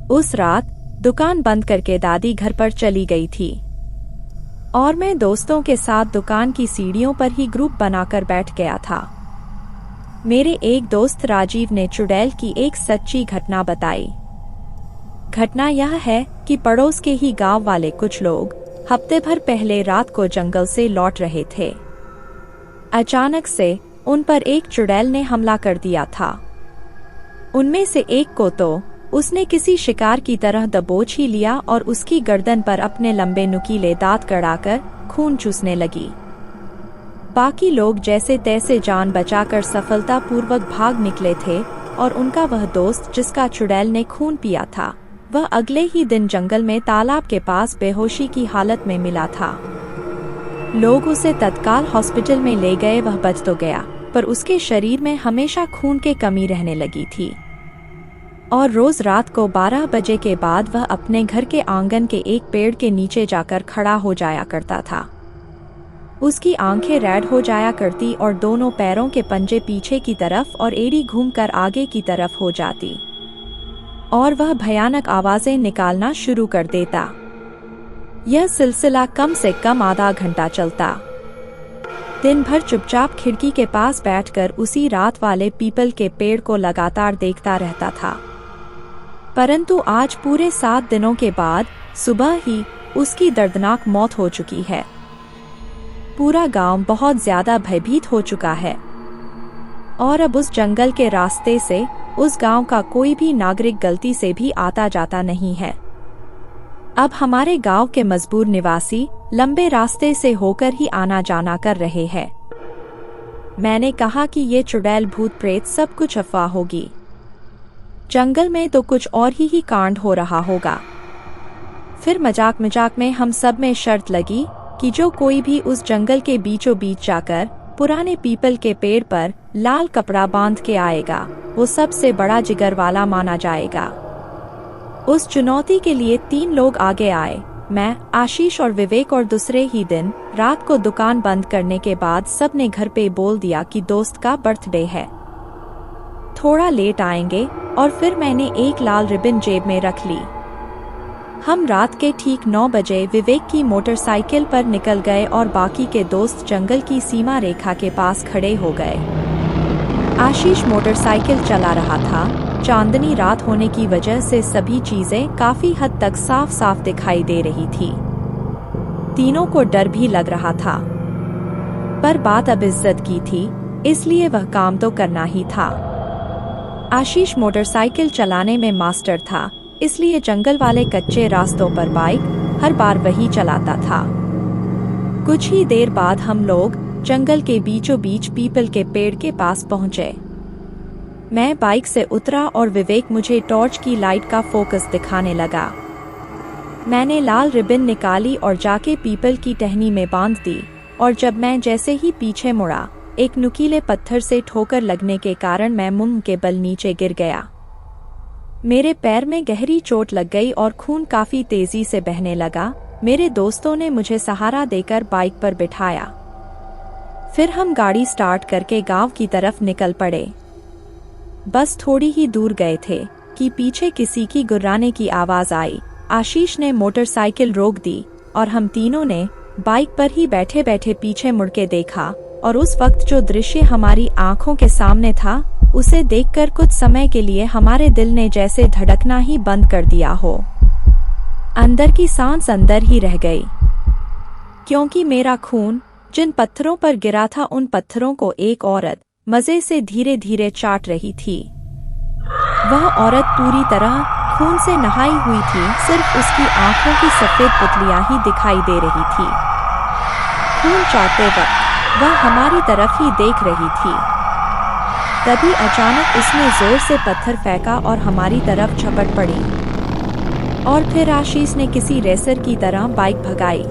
उस रात दुकान बंद करके दादी घर पर चली गई थी और मैं दोस्तों के साथ दुकान की सीढ़ियों पर ही ग्रुप बनाकर बैठ गया था। मेरे एक दोस्त राजीव ने चुड़ैल की एक सच्ची घटना बताई। घटना यह है कि पड़ोस के ही गांव वाले कुछ लोग हफ्ते भर पहले रात को जंगल से लौट रहे थे। अचानक से उन पर एक चुड़ैल ने हमला कर दिया था। उनमें से एक को तो उसने किसी शिकार की तरह दबोच ही लिया और उसकी गर्दन पर अपने लंबे नुकीले दांत गड़ाकर खून चूसने लगी। बाकी लोग जैसे तैसे जान बचाकर सफलतापूर्वक भाग निकले थे और उनका वह दोस्त जिसका चुड़ैल ने खून पिया था, वह अगले ही दिन जंगल में तालाब के पास बेहोशी की हालत में मिला था। लोग उसे तत्काल हॉस्पिटल में ले गए। वह बच तो गया, पर उसके शरीर में हमेशा खून की कमी रहने लगी थी और रोज रात को 12 बजे के बाद वह अपने घर के आंगन के एक पेड़ के नीचे जाकर खड़ा हो जाया करता था। उसकी आंखें रेड हो जाया करती और दोनों पैरों के पंजे पीछे की तरफ और एड़ी घूमकर आगे की तरफ हो जाती और वह भयानक आवाजें निकालना शुरू कर देता। यह सिलसिला कम से कम आधा घंटा चलता। दिन भर चुपचाप खिड़की के पास बैठकर उसी रात वाले पीपल के पेड़ को लगातार देखता रहता था। परंतु आज पूरे 7 दिनों के बाद सुबह ही उसकी दर्दनाक मौत हो चुकी है। पूरा गांव बहुत ज्यादा भयभीत हो चुका है और अब उस जंगल के रास्ते से उस गांव का कोई भी नागरिक गलती से भी आता जाता नहीं है। अब हमारे गांव के मजबूर निवासी लंबे रास्ते से होकर ही आना जाना कर रहे हैं। मैंने कहा कि ये चुड़ैल भूत प्रेत सब कुछ अफवाह होगी। जंगल में तो कुछ और ही कांड हो रहा होगा। फिर मजाक मजाक में हम सब में शर्त लगी कि जो कोई भी उस जंगल के बीचों बीच जाकर पुराने पीपल के पेड़ पर लाल कपड़ा बांध के आएगा, वो सबसे बड़ा जिगर वाला माना जाएगा। उस चुनौती के लिए 3 लोग आगे आए, मैं, आशीष और विवेक। और दूसरे ही दिन रात को दुकान बंद करने के बाद सबने घर पे बोल दिया कि दोस्त का बर्थडे है, थोड़ा लेट आएंगे। और फिर मैंने एक लाल रिबन जेब में रख ली। हम रात के ठीक 9 बजे विवेक की मोटरसाइकिल पर निकल गए और बाकी के दोस्त जंगल की सीमा रेखा के पास खड़े हो गए। आशीष मोटरसाइकिल चला रहा था। चांदनी रात होने की वजह से सभी चीजें काफी हद तक साफ साफ दिखाई दे रही थी। तीनों को डर भी लग रहा था, पर बात अब इज्जत की थी, इसलिए वह काम तो करना ही था। आशीष मोटरसाइकिल चलाने में मास्टर था, इसलिए जंगल वाले कच्चे रास्तों पर बाइक हर बार वही चलाता था। कुछ ही देर बाद हम लोग जंगल के बीचों बीच पीपल के पेड़ के पास पहुंचे। मैं बाइक से उतरा और विवेक मुझे टॉर्च की लाइट का फोकस दिखाने लगा। मैंने लाल रिबन निकाली और जाके पीपल की टहनी में बांध दी और जब मैं जैसे ही पीछे मुड़ा, एक नुकीले पत्थर से ठोकर लगने के कारण मैं मुंह के बल नीचे गिर गया। मेरे पैर में गहरी चोट लग गई और खून काफी तेजी से बहने लगा। मेरे दोस्तों ने मुझे सहारा देकर बाइक पर बिठाया। फिर हम गाड़ी स्टार्ट करके गांव की तरफ निकल पड़े। बस थोड़ी ही दूर गए थे कि पीछे किसी की गुर्राने की आवाज आई। आशीष ने मोटरसाइकिल रोक दी और हम तीनों ने बाइक पर ही बैठे बैठे पीछे मुड़ के देखा और उस वक्त जो दृश्य हमारी आंखों के सामने था, उसे देखकर कुछ समय के लिए हमारे दिल ने जैसे धड़कना ही बंद कर दिया हो। अंदर की सांस अंदर ही रह गई, क्योंकि मेरा खून जिन पत्थरों पर गिरा था, उन पत्थरों को एक औरत मजे से धीरे धीरे चाट रही थी। वह औरत पूरी तरह खून से नहाई हुई थी, सिर्फ उसकी आंखों की सफेद पुतलियां ही दिखाई दे रही थी। खून चाटते वक्त वह हमारी तरफ ही देख रही थी। तभी अचानक उसने जोर से पत्थर फेंका और हमारी तरफ झपट पड़ी और फिर आशीष ने किसी रेसर की तरह बाइक भगाई।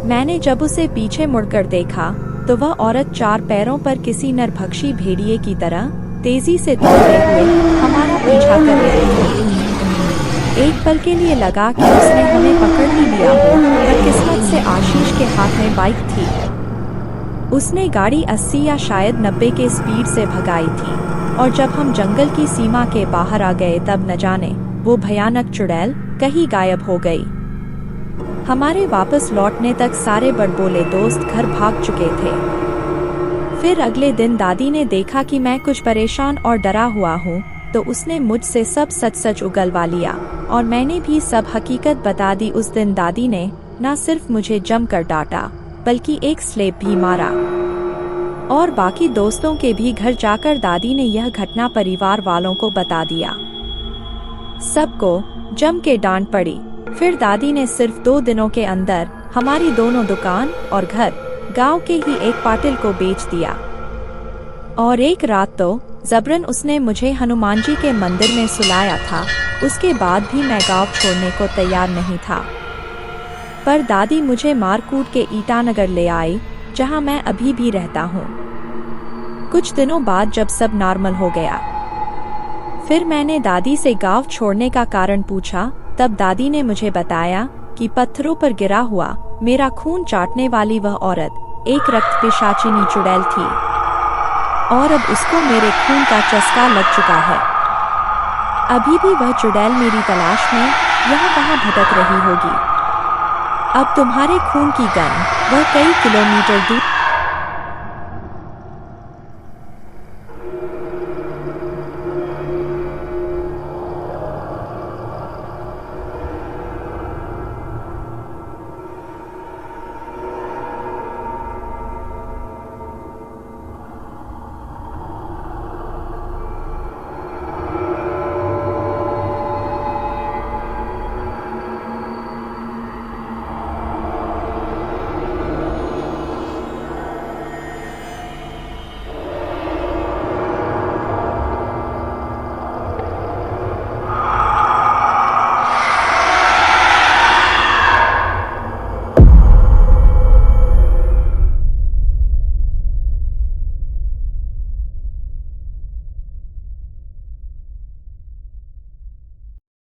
मैंने जब उसे पीछे मुड़कर देखा तो वह औरत 4 पैरों पर किसी नरभक्षी भेड़िए की तरह तेजी से दौड़ते हुए हमारा पीछा कर रही थी। एक पल के लिए लगा कि उसने हमें पकड़ ही लिया हो, पर किस्मत से आशीष के हाथ में बाइक थी। उसने गाड़ी 80 या शायद 90 के स्पीड से भगाई थी और जब हम जंगल की सीमा के बाहर आ गए तब न जाने वो भयानक चुड़ैल कहीं गायब हो गई। हमारे वापस लौटने तक सारे बड़बोले दोस्त घर भाग चुके थे। फिर अगले दिन दादी ने देखा कि मैं कुछ परेशान और डरा हुआ हूँ, तो उसने मुझसे सब सच सच उगलवा लिया और मैंने भी सब हकीकत बता दी। उस दिन दादी ने न सिर्फ मुझे जमकर डांटा, बल्कि एक स्लेप भी मारा और बाकी दोस्तों के भी घर जाकर दादी ने यह घटना परिवार वालों को बता दिया। सबको जम के डांट पड़ी। फिर दादी ने सिर्फ 2 दिनों के अंदर हमारी दोनों दुकान और घर गांव के ही एक पाटिल को बेच दिया। और एक रात तो जबरन उसने मुझे हनुमान जी के मंदिर में सुलाया था। उसके बाद भी मैं गांव छोड़ने को तैयार नहीं था। पर दादी मुझे मार कूट के ईटानगर ले आई, जहां मैं अभी भी रहता हूँ। कुछ दिनों बाद जब सब नॉर्मल हो गया, फिर मैंने दादी से गांव छोड़ने का कारण पूछा। तब दादी ने मुझे बताया कि पत्थरों पर गिरा हुआ मेरा खून चाटने वाली वह औरत एक रक्त पिशाचिनी चुड़ैल थी और अब उसको मेरे खून का चस्का लग चुका है। अभी भी वह चुड़ैल मेरी तलाश में यहाँ वहाँ भटक रही होगी। अब तुम्हारे खून की गंध वह कई किलोमीटर दूर